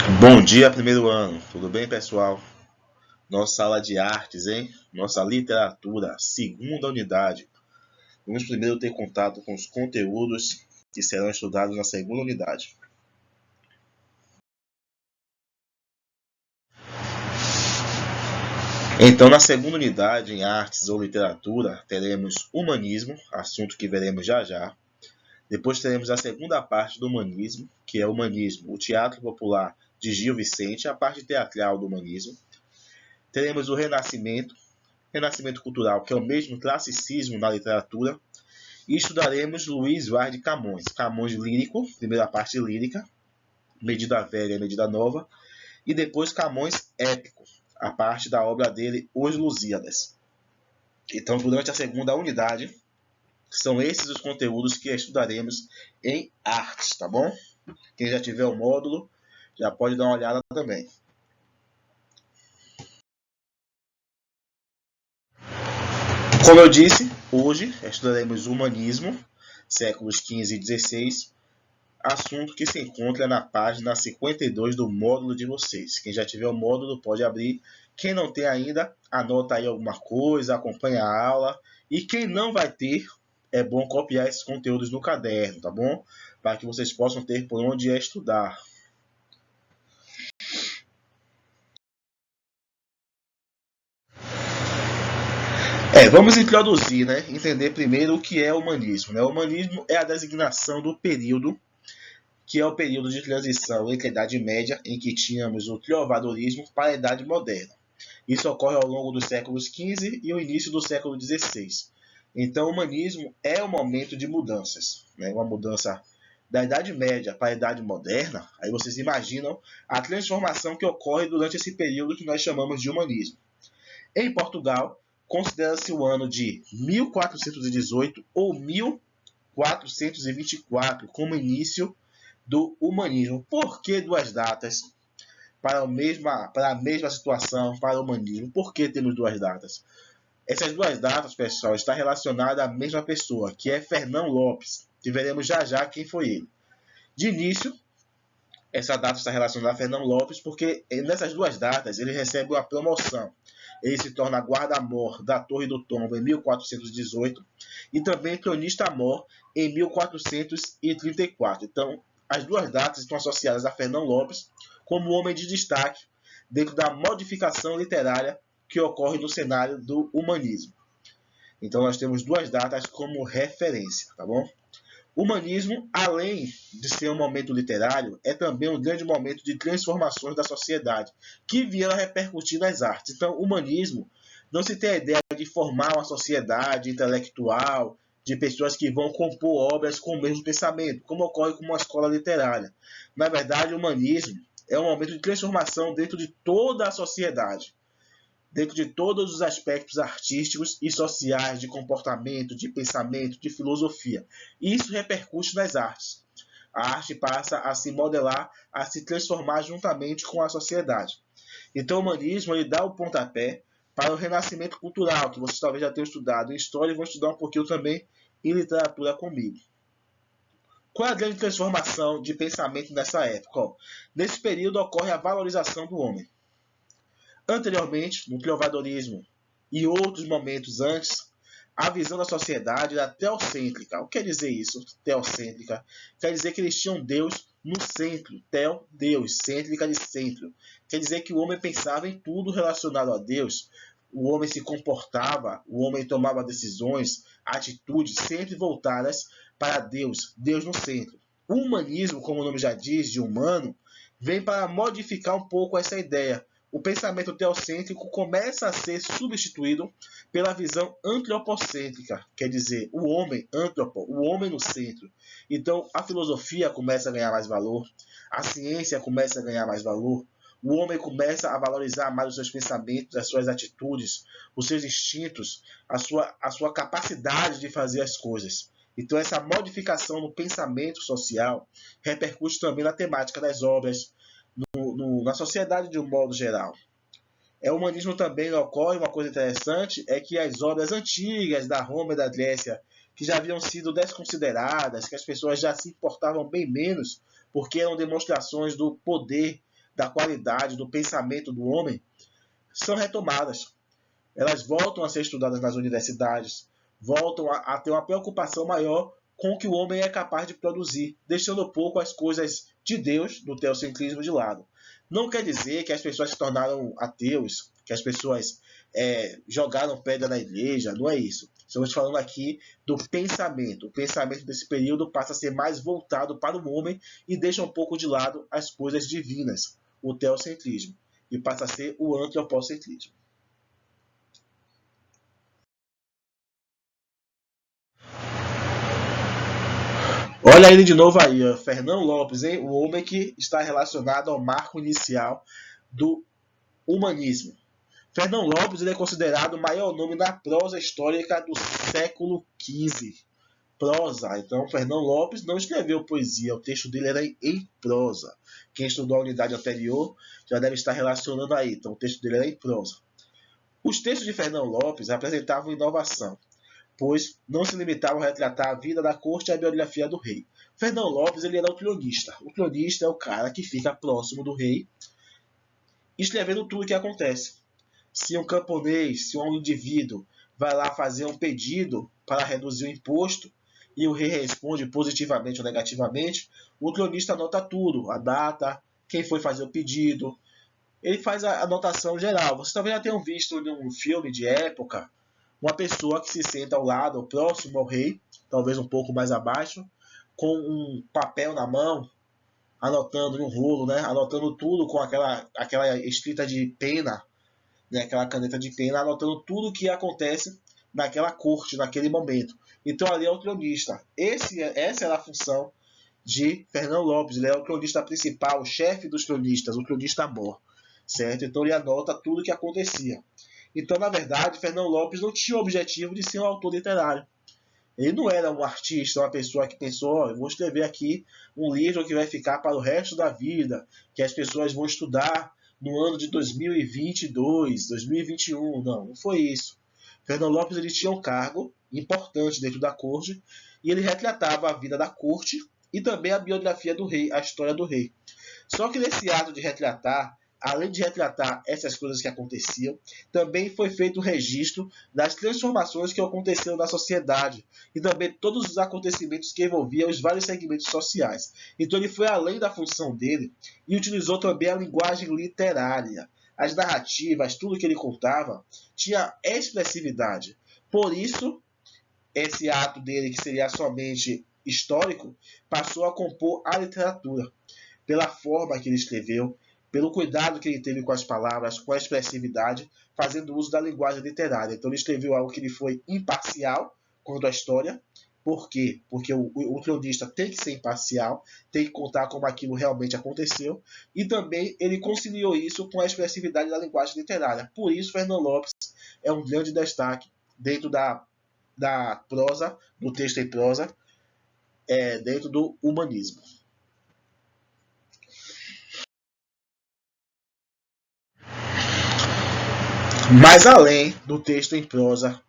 Bom dia, primeiro ano. Tudo bem, pessoal? Nossa aula de artes, hein? Nossa literatura, segunda unidade. Vamos primeiro ter contato com os conteúdos que serão estudados na segunda unidade. Então, na segunda unidade, em artes ou literatura, teremos humanismo, assunto que veremos já já. Depois teremos a segunda parte do humanismo, que é o humanismo, o teatro popular de Gil Vicente, a parte teatral do humanismo. Teremos o renascimento cultural, que é o mesmo classicismo na literatura, e estudaremos Luiz Vaz de Camões. Camões lírico, primeira parte lírica, medida velha e medida nova, e depois Camões épico, a parte da obra dele, Os Lusíadas. Então, durante a segunda unidade, são esses os conteúdos que estudaremos em artes, tá bom? Quem já tiver o módulo, já pode dar uma olhada também. Como eu disse, hoje estudaremos humanismo, séculos XV e XVI, assunto que se encontra na página 52 do módulo de vocês. Quem já tiver o módulo pode abrir. Quem não tem ainda, anota aí alguma coisa, acompanha a aula. E quem não vai ter, é bom copiar esses conteúdos no caderno, tá bom? Para que vocês possam ter por onde estudar. Vamos introduzir, né? Entender primeiro o que é o humanismo. Né? O humanismo é a designação do período, que é o período de transição entre a Idade Média, em que tínhamos o trovadorismo, para a Idade Moderna. Isso ocorre ao longo dos séculos XV e o início do século XVI. Então, o humanismo é um momento de mudanças, né? Uma mudança da Idade Média para a Idade Moderna. Aí vocês imaginam a transformação que ocorre durante esse período que nós chamamos de humanismo. Em Portugal, considera-se o ano de 1418 ou 1424 como início do humanismo. Por que duas datas para a mesma situação, para o humanismo? Por que temos duas datas? Essas duas datas, pessoal, estão relacionadas à mesma pessoa, que é Fernão Lopes, que veremos já já quem foi ele. De início, essa data está relacionada a Fernão Lopes, porque nessas duas datas ele recebe uma promoção. Ele se torna guarda-mor da Torre do Tombo em 1418 e também cronista-mor em 1434. Então, as duas datas estão associadas a Fernão Lopes como homem de destaque dentro da modificação literária que ocorre no cenário do humanismo. Então, nós temos duas datas como referência, tá bom? O humanismo, além de ser um momento literário, é também um grande momento de transformações da sociedade, que vieram a repercutir nas artes. Então, o humanismo não se tem a ideia de formar uma sociedade intelectual, de pessoas que vão compor obras com o mesmo pensamento, como ocorre com uma escola literária. Na verdade, o humanismo é um momento de transformação dentro de toda a sociedade, dentro de todos os aspectos artísticos e sociais, de comportamento, de pensamento, de filosofia. E isso repercute nas artes. A arte passa a se modelar, a se transformar juntamente com a sociedade. Então o humanismo ele dá o pontapé para o renascimento cultural, que vocês talvez já tenham estudado em história e vão estudar um pouquinho também em literatura comigo. Qual é a grande transformação de pensamento nessa época? Nesse período ocorre a valorização do homem. Anteriormente, no trovadorismo e outros momentos antes, a visão da sociedade era teocêntrica. O que quer dizer isso, teocêntrica? Quer dizer que eles tinham Deus no centro. Teo, Deus, cêntrica de centro. Quer dizer que o homem pensava em tudo relacionado a Deus. O homem se comportava, o homem tomava decisões, atitudes sempre voltadas para Deus, Deus no centro. O humanismo, como o nome já diz, de humano, vem para modificar um pouco essa ideia. O pensamento teocêntrico começa a ser substituído pela visão antropocêntrica, quer dizer, o homem antropo, o homem no centro. Então, a filosofia começa a ganhar mais valor, a ciência começa a ganhar mais valor, o homem começa a valorizar mais os seus pensamentos, as suas atitudes, os seus instintos, a sua capacidade de fazer as coisas. Então, essa modificação no pensamento social repercute também na temática das obras, na sociedade de um modo geral. O humanismo também ocorre, uma coisa interessante, é que as obras antigas da Roma e da Grécia, que já haviam sido desconsideradas, que as pessoas já se importavam bem menos, porque eram demonstrações do poder da qualidade do pensamento do homem são retomadas. Elas voltam a ser estudadas nas universidades, voltam a ter uma preocupação maior com o que o homem é capaz de produzir, deixando um pouco as coisas de Deus, do teocentrismo, de lado. Não quer dizer que as pessoas se tornaram ateus, que as pessoas jogaram pedra na igreja, não é isso. Estamos falando aqui do pensamento. O pensamento desse período passa a ser mais voltado para o homem e deixa um pouco de lado as coisas divinas, o teocentrismo, e passa a ser o antropocentrismo. Olha ele de novo aí, ó, Fernão Lopes, hein? O homem que está relacionado ao marco inicial do humanismo. Fernão Lopes ele é considerado o maior nome da prosa histórica do século XV. Prosa. Então, Fernão Lopes não escreveu poesia, o texto dele era em prosa. Quem estudou a unidade anterior já deve estar relacionando aí. Então, o texto dele era em prosa. Os textos de Fernão Lopes apresentavam inovação, pois não se limitavam a retratar a vida da corte e a biografia do rei. Fernão Lopes ele era o cronista. O cronista é o cara que fica próximo do rei, escrevendo tudo o que acontece. Se um camponês, se um indivíduo vai lá fazer um pedido para reduzir o imposto e o rei responde positivamente ou negativamente, o cronista anota tudo, a data, quem foi fazer o pedido. Ele faz a anotação geral. Vocês talvez já tenham visto em um filme de época uma pessoa que se senta ao lado, próximo ao rei, talvez um pouco mais abaixo, com um papel na mão, anotando em um rolo, né? Anotando tudo com aquela escrita de pena, né? Aquela caneta de pena, anotando tudo o que acontece naquela corte, naquele momento. Então ali é o cronista. Essa era a função de Fernão Lopes. Ele é o cronista principal, o chefe dos cronistas, o cronista-mor, certo? Então ele anota tudo o que acontecia. Então, na verdade, Fernão Lopes não tinha o objetivo de ser um autor literário. Ele não era um artista, uma pessoa que pensou, eu vou escrever aqui um livro que vai ficar para o resto da vida, que as pessoas vão estudar no ano de 2022, 2021. Não foi isso. Fernão Lopes ele tinha um cargo importante dentro da corte e ele retratava a vida da corte e também a biografia do rei, a história do rei. Só que nesse ato de retratar, além de retratar essas coisas que aconteciam, também foi feito o registro das transformações que aconteceram na sociedade e também todos os acontecimentos que envolviam os vários segmentos sociais. Então ele foi além da função dele e utilizou também a linguagem literária. As narrativas, tudo que ele contava, tinha expressividade. Por isso, esse ato dele, que seria somente histórico, passou a compor a literatura. Pela forma que ele escreveu, pelo cuidado que ele teve com as palavras, com a expressividade, fazendo uso da linguagem literária. Então ele escreveu algo que ele foi imparcial quanto à história. Por quê? Porque o cronista tem que ser imparcial, tem que contar como aquilo realmente aconteceu, e também ele conciliou isso com a expressividade da linguagem literária. Por isso, Fernão Lopes é um grande destaque dentro da prosa, do texto em prosa, dentro do humanismo. Mas além do texto em prosa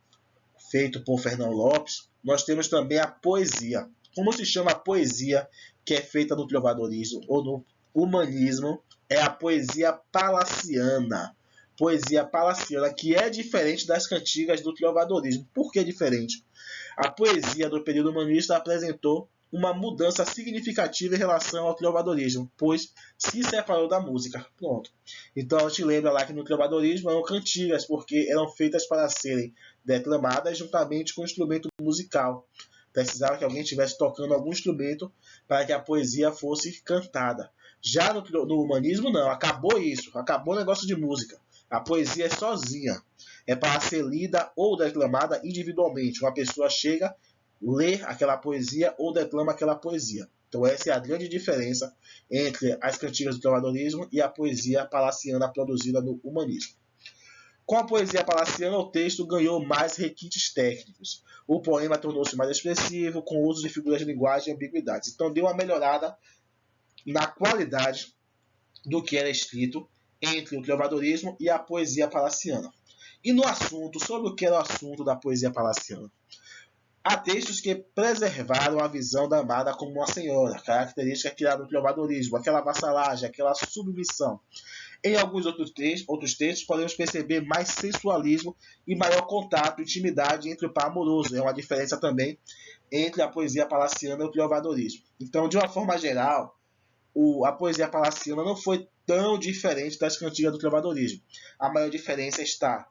feito por Fernão Lopes, nós temos também a poesia. Como se chama a poesia que é feita no trovadorismo ou no humanismo? É a poesia palaciana. Poesia palaciana, que é diferente das cantigas do trovadorismo. Por que diferente? A poesia do período humanista apresentou uma mudança significativa em relação ao trovadorismo, pois se separou da música. Pronto. Então a gente lembra lá que no trovadorismo eram cantigas, porque eram feitas para serem declamadas juntamente com o instrumento musical. Precisava que alguém estivesse tocando algum instrumento para que a poesia fosse cantada. Já no humanismo não, acabou isso, acabou o negócio de música. A poesia é sozinha, é para ser lida ou declamada individualmente. Uma pessoa chega, lê aquela poesia ou declama aquela poesia. Então essa é a grande diferença entre as cantigas do trovadorismo e a poesia palaciana produzida no humanismo. Com a poesia palaciana, o texto ganhou mais requintes técnicos. O poema tornou-se mais expressivo, com o uso de figuras de linguagem e ambiguidades. Então deu uma melhorada na qualidade do que era escrito entre o trovadorismo e a poesia palaciana. E no assunto, sobre o que era o assunto da poesia palaciana? Há textos que preservaram a visão da amada como uma senhora, característica criada no trovadorismo, aquela vassalagem, aquela submissão. Em alguns outros textos, podemos perceber mais sensualismo e maior contato, intimidade entre o par amoroso. É uma diferença também entre a poesia palaciana e o trovadorismo. Então, de uma forma geral, a poesia palaciana não foi tão diferente das cantigas do trovadorismo. A maior diferença está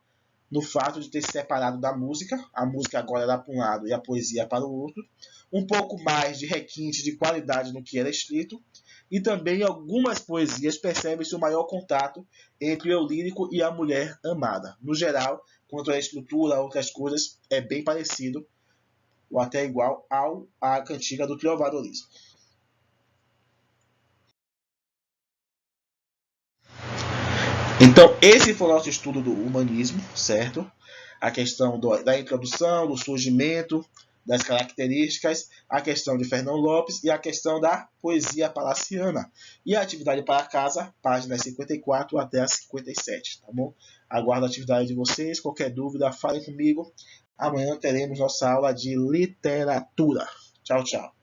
no fato de ter se separado da música, a música agora era para um lado e a poesia para o outro, um pouco mais de requinte de qualidade no que era escrito, e também em algumas poesias percebe-se o maior contato entre o eu lírico e a mulher amada. No geral, quanto à estrutura, outras coisas, é bem parecido, ou até igual à cantiga do trovadorismo. Então, esse foi o nosso estudo do humanismo, certo? A questão da introdução, do surgimento, das características, a questão de Fernão Lopes e a questão da poesia palaciana. E a atividade para casa, páginas 54 até a 57, tá bom? Aguardo a atividade de vocês. Qualquer dúvida, falem comigo. Amanhã teremos nossa aula de literatura. Tchau, tchau.